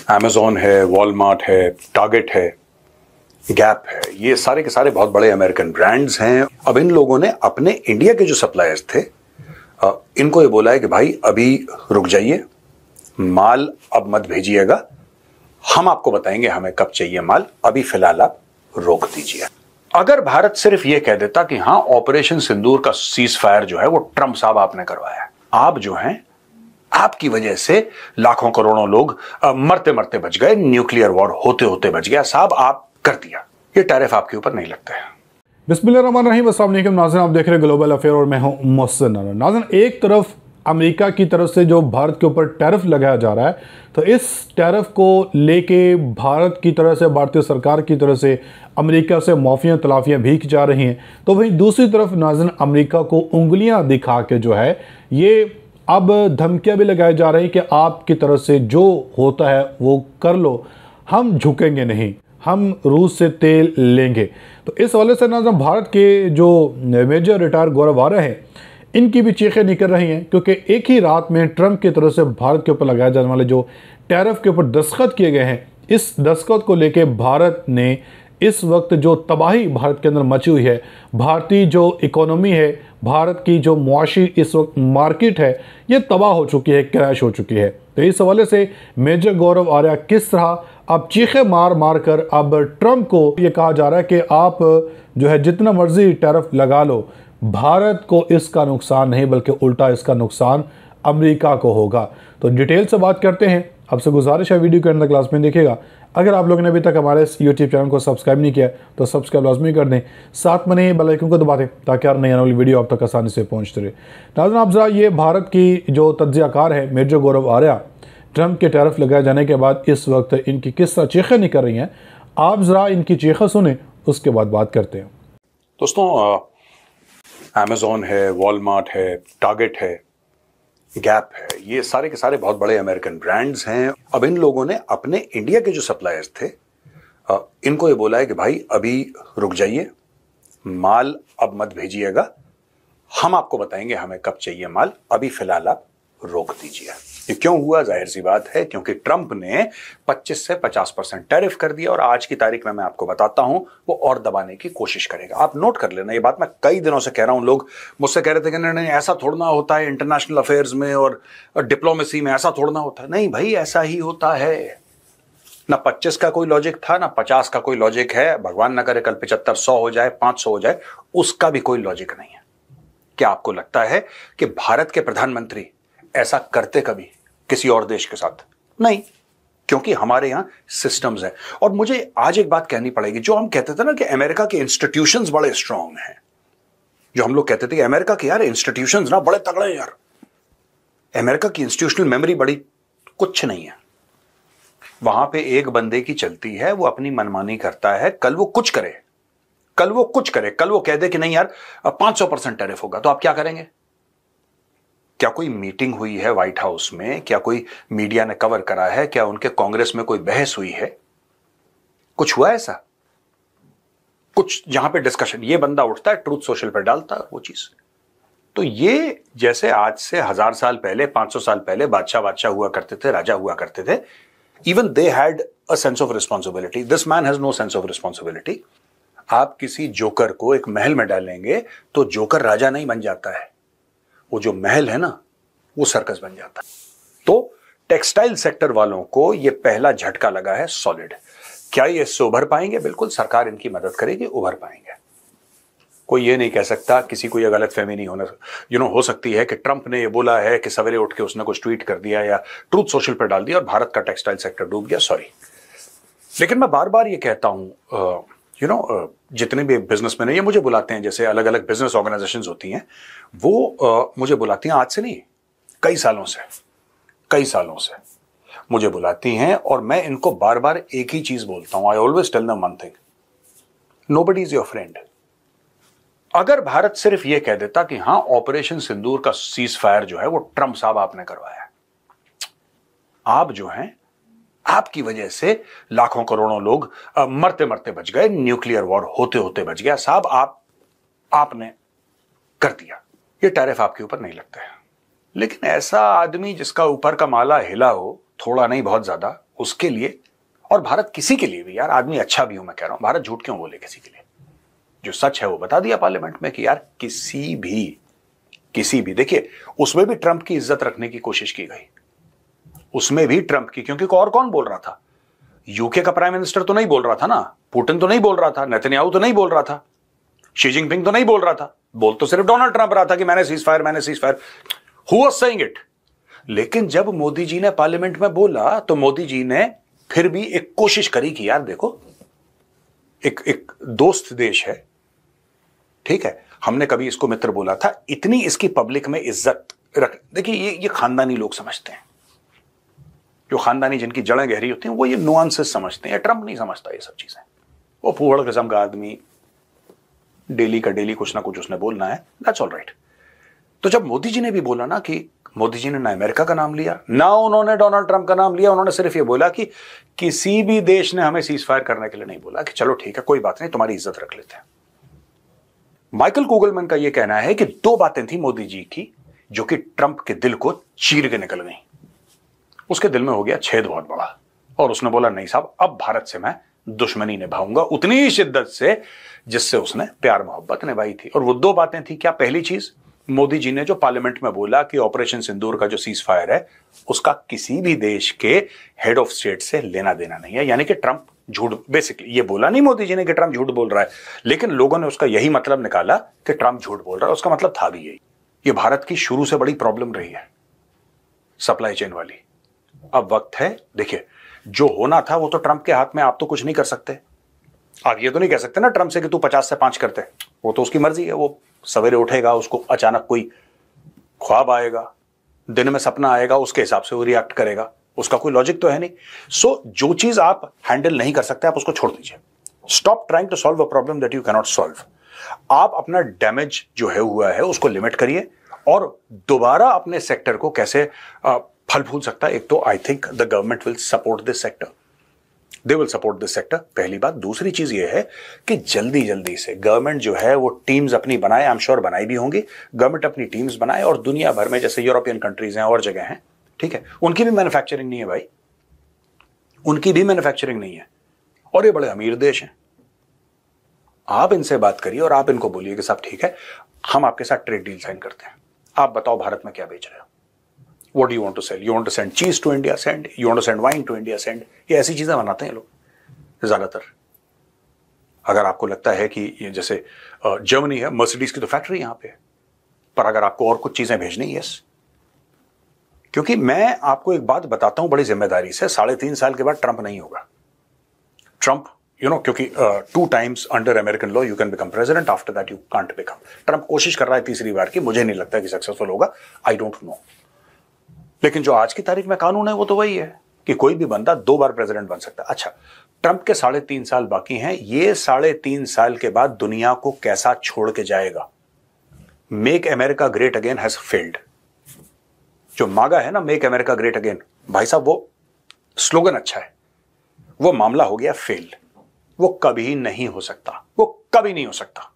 Amazon है, Walmart है, target है, गैप है, ये सारे के सारे बहुत बड़े अमेरिकन ब्रांड्स हैं। अब इन लोगों ने अपने इंडिया के जो सप्लायर्स थे इनको ये बोला है कि भाई अभी रुक जाइए, माल अब मत भेजिएगा, हम आपको बताएंगे हमें कब चाहिए माल, अभी फिलहाल आप रोक दीजिए। अगर भारत सिर्फ ये कह देता कि हां ऑपरेशन सिंदूर का सीज फायर जो है वो ट्रंप साहब आपने करवाया, आप जो हैं आपकी वजह से लाखों करोड़ों लोग मरते मरते बच गए, न्यूक्लियर वॉर होते होते बच गया, साहब आप कर दिया, ये टैरिफ आपके ऊपर नहीं लगता है। बिस्मिल्लाहिर्रहमानिर्रहीम, अस्सलाम वालेकुम नाज़रीन, आप देख रहे हैं ग्लोबल अफेयर और मैं हूं मोहसिन। नाज़रीन, एक तरफ अमेरिका की तरफ से जो भारत के ऊपर टैरिफ लगाया जा रहा है, तो इस टैरिफ को लेके भारत की तरह से, भारतीय सरकार की तरफ से अमेरिका से माफियाँ तलाफियाँ भीख जा रही हैं, तो वहीं दूसरी तरफ नाज़रीन अमेरिका को उंगलियां दिखा के जो है ये अब धमकियां भी लगाई जा रही कि आपकी तरफ से जो होता है वो कर लो, हम झुकेंगे नहीं, हम रूस से तेल लेंगे। तो इस हवाले से नाज़रीन भारत के जो मेजर रिटायर गौरव आर्या हैं, इनकी भी चीखें निकल रही हैं, क्योंकि एक ही रात में ट्रंप की तरफ से भारत के ऊपर लगाए जाने वाले जो टैरिफ के ऊपर दस्तखत किए गए हैं, इस दस्तखत को लेके भारत ने इस वक्त जो तबाही भारत के अंदर मची हुई है, भारतीय जो इकोनॉमी है, भारत की जो मुआशी इस वक्त मार्केट है, ये तबाह हो चुकी है, क्रैश हो चुकी है। तो इस हवाले से मेजर गौरव आर्या किस तरह अब चीखें मार मार कर अब ट्रंप को ये कहा जा रहा है कि आप जो है जितना मर्जी टैरिफ लगा लो, भारत को इसका नुकसान नहीं बल्कि उल्टा इसका नुकसान अमेरिका को होगा। तो डिटेल से बात करते हैं। आपसे गुजारिश है वीडियो के अंदर क्लास में देखिएगा। अगर आप लोगों ने अभी तक हमारे इस यूट्यूब चैनल को सब्सक्राइब नहीं किया तो सब्सक्राइब लाजमी कर दें, साथ में बेल आइकन को दबा दें ताकि हर नई आने वाली वीडियो आप तक आसानी से पहुंचते रहे। नाज़रीन, आप जरा ये भारत की जो तज्ज़ियाकार है मेजर गौरव आर्या, ट्रंप के टैरिफ लगाए जाने के बाद इस वक्त इनकी किस तरह चीखें निकल रही हैं, आप जरा इनकी चीखें सुने, उसके बाद बात करते हैं। दोस्तों, अमेज़ॉन है, वॉलमार्ट है, टारगेट है, गैप है, ये सारे के सारे बहुत बड़े अमेरिकन ब्रांड्स हैं। अब इन लोगों ने अपने इंडिया के जो सप्लायर्स थे इनको ये बोला है कि भाई अभी रुक जाइए, माल अब मत भेजिएगा, हम आपको बताएंगे हमें कब चाहिए माल, अभी फिलहाल आप रोक दीजिए। ये क्यों हुआ? जाहिर सी बात है क्योंकि ट्रंप ने 25 से 50% टैरिफ कर दिया और आज की तारीख में मैं आपको बताता हूं वो और दबाने की कोशिश करेगा। आप नोट कर लेना, ये बात मैं कई दिनों से कह रहा हूं। लोग मुझसे कह रहे थे कि नहीं ऐसा थोड़ा होता है, इंटरनेशनल अफेयर्स में और डिप्लोमेसी में ऐसा थोड़ा होता है। नहीं भाई, ऐसा ही होता है। ना 25 का कोई लॉजिक था, ना 50 का कोई लॉजिक है। भगवान ना करे कल 75, 100 हो जाए, 500 हो जाए, उसका भी कोई लॉजिक नहीं है। क्या आपको लगता है कि भारत के प्रधानमंत्री ऐसा करते कभी किसी और देश के साथ? नहीं, क्योंकि हमारे यहां सिस्टम्स हैं। और मुझे आज एक बात कहनी पड़ेगी, जो हम कहते थे ना कि अमेरिका के इंस्टीट्यूशंस बड़े स्ट्रांग हैं, जो हम लोग कहते थे कि अमेरिका के यार इंस्टीट्यूशंस ना बड़े तगड़े हैं यार, अमेरिका की इंस्टीट्यूशनल मेमोरी बड़ी, कुछ नहीं है। वहां पे एक बंदे की चलती है, वो अपनी मनमानी करता है, कल वो कुछ करे, कल वो कह दे कि नहीं यार 500% टैरिफ होगा, तो आप क्या करेंगे? क्या कोई मीटिंग हुई है व्हाइट हाउस में? क्या कोई मीडिया ने कवर करा है? क्या उनके कांग्रेस में कोई बहस हुई है? कुछ हुआ ऐसा? कुछ जहां पे डिस्कशन, ये बंदा उठता है ट्रूथ सोशल पर डालता है वो चीज। तो ये जैसे आज से 1000 साल पहले, 500 साल पहले बादशाह हुआ करते थे, राजा हुआ करते थे, even they had a sense of responsibility. This man has no sense of responsibility. आप किसी जोकर को एक महल में डालेंगे तो जोकर राजा नहीं बन जाता है, वो जो महल है ना वो सर्कस बन जाता है। तो टेक्सटाइल सेक्टर वालों को ये पहला झटका लगा है सॉलिड। क्या ये इससे उभर पाएंगे? बिल्कुल, सरकार इनकी मदद करेगी, उभर पाएंगे। कोई ये नहीं कह सकता, किसी को ये गलतफहमी नहीं होना हो सकती है कि ट्रंप ने ये बोला है कि सवेरे उठ के उसने कुछ ट्वीट कर दिया या ट्रूथ सोशल पर डाल दिया और भारत का टेक्सटाइल सेक्टर डूब गया। सॉरी, लेकिन मैं बार बार ये कहता हूं, जितने भी बिजनेसमैन हैं ये मुझे बुलाते हैं, जैसे अलग अलग बिजनेस ऑर्गेनाइजेशंस होती हैं, वो मुझे बुलाती हैं, आज से नहीं कई सालों से मुझे बुलाती हैं, और मैं इनको बार बार एक ही चीज बोलता हूं। I always tell them one thing, nobody is your friend. अगर भारत सिर्फ ये कह देता कि हां ऑपरेशन सिंदूर का सीज फायर जो है वो ट्रंप साहब आपने करवाया, आप जो हैं आपकी वजह से लाखों करोड़ों लोग मरते मरते बच गए, न्यूक्लियर वॉर होते होते बच गया, साहब आपने कर दिया, ये टैरिफ आपके ऊपर नहीं लगता है। लेकिन ऐसा आदमी जिसका ऊपर का माला हिला हो, थोड़ा नहीं बहुत ज्यादा, उसके लिए, और भारत किसी के लिए भी यार, आदमी अच्छा भी हूं मैं कह रहा हूं, भारत झूठ क्यों बोले किसी के लिए? जो सच है वो बता दिया पार्लियामेंट में कि यार किसी भी देखिए, उसमें भी ट्रंप की इज्जत रखने की कोशिश की गई, उसमें भी ट्रंप की, क्योंकि और कौन बोल रहा था? यूके का प्राइम मिनिस्टर तो नहीं बोल रहा था ना, पुतिन तो नहीं बोल रहा था, नेतन्याहू तो नहीं बोल रहा था, शी जिनपिंग तो नहीं बोल रहा था, बोल तो सिर्फ डोनाल्ड ट्रंप रहा था कि मैंने cease fire, who was saying it? लेकिन जब मोदी जी ने पार्लियामेंट में बोला तो मोदी जी ने फिर भी एक कोशिश करी कि यार देखो, एक दोस्त देश है, ठीक है, हमने कभी इसको मित्र बोला था, इतनी इसकी पब्लिक में इज्जत रख। देखिए ये खानदानी लोग समझते हैं, जो खानदानी जिनकी जड़ें गहरी होती हैं वो ये नुआंसेस समझते हैं। ट्रंप नहीं समझता ये सब चीजें, वो फूहड़ किस्म का आदमी, डेली का डेली कुछ ना कुछ उसने बोलना है, दैट्स ऑल राइट। तो जब मोदी जी ने भी बोला ना, कि मोदी जी ने ना अमेरिका का नाम लिया ना उन्होंने डोनाल्ड ट्रंप का नाम लिया, उन्होंने सिर्फ ये बोला कि किसी भी देश ने हमें सीज फायर करने के लिए नहीं बोला, कि चलो ठीक है कोई बात नहीं, तुम्हारी इज्जत रख लेते हैं। माइकल कुगलमैन का यह कहना है कि दो बातें थी मोदी जी की जो कि ट्रंप के दिल को चीर के निकल गई। उसके दिल में हो गया छेद बहुत बड़ा, और उसने बोला नहीं साहब, अब भारत से मैं दुश्मनी निभाऊंगा उतनी ही शिद्दत से जिससे उसने प्यार मोहब्बत निभाई थी। और वो दो बातें थी क्या? पहली चीज, मोदी जी ने जो पार्लियामेंट में बोला कि ऑपरेशन सिंदूर का जो सीज फायर है उसका किसी भी देश के हेड ऑफ स्टेट से लेना देना नहीं है, यानी कि ट्रंप झूठ, बेसिकली ये बोला नहीं मोदी जी ने कि ट्रंप झूठ बोल रहा है, लेकिन लोगों ने उसका यही मतलब निकाला कि ट्रंप झूठ बोल रहा है। उसका मतलब था भी यही। ये भारत की शुरू से बड़ी प्रॉब्लम रही है, सप्लाई चेन वाली। अब वक्त है, देखिए जो होना था वो तो ट्रंप के हाथ में, आप तो कुछ नहीं कर सकते। आप ये तो नहीं कह सकते ना ट्रंप से कि तू 50 से 5 करते, वो तो उसकी मर्जी है। वो सवेरे उठेगा, उसको अचानक कोई ख्वाब आएगा, दिन में सपना आएगा, उसके हिसाब से वो रिएक्ट करेगा, उसका कोई लॉजिक तो है नहीं। सो जो चीज आप हैंडल नहीं कर सकते आप उसको छोड़ दीजिए। Stop trying to solve a problem that you can not solve. आप अपना डैमेज जो है हुआ है उसको लिमिट करिए, और दोबारा अपने सेक्टर को कैसे फल फूल सकता है। एक तो I think the government will support this sector, they will support this sector, पहली बात। दूसरी चीज ये है कि जल्दी जल्दी से गवर्नमेंट जो है वो टीम्स अपनी बनाए, आई एम श्योर बनाई भी होंगी, गवर्नमेंट अपनी टीम्स बनाए, और दुनिया भर में जैसे यूरोपियन कंट्रीज हैं और जगह हैं, ठीक है, उनकी भी मैन्युफैक्चरिंग नहीं है भाई, उनकी भी मैन्युफैक्चरिंग नहीं है, और ये बड़े अमीर देश हैं। आप इनसे बात करिए और आप इनको बोलिए कि साहब ठीक है, हम आपके साथ ट्रेड डील साइन करते हैं, आप बताओ भारत में क्या बेच रहे हो, What do you want to sell? You want to send cheese to India? Send. You want to send wine to India? Send. ये ऐसी चीजें बनाते हैं लोग ज्यादातर। अगर आपको लगता है कि ये जैसे जर्मनी है, मर्सिडीज की तो फैक्ट्री यहां पे है, पर अगर आपको और कुछ चीजें भेजनी है, यस। क्योंकि मैं आपको एक बात बताता हूं बड़ी जिम्मेदारी से, 3.5 साल के बाद ट्रंप नहीं होगा। ट्रंप क्योंकि 2 times under American law you can become president, after that you can't become. Trump कोशिश कर रहा है तीसरी बार की, मुझे नहीं लगता कि सक्सेसफुल होगा, आई डोंट नो। लेकिन जो आज की तारीख में कानून है वो तो वही है कि कोई भी बंदा 2 बार प्रेसिडेंट बन सकता है। अच्छा, ट्रंप के 3.5 साल बाकी हैं, ये 3.5 साल के बाद दुनिया को कैसा छोड़ के जाएगा? Make America great again has failed. जो मागा है ना, मेक अमेरिका ग्रेट अगेन, भाई साहब वो स्लोगन अच्छा है, वो मामला हो गया फेल। वो कभी नहीं हो सकता, वो कभी नहीं हो सकता।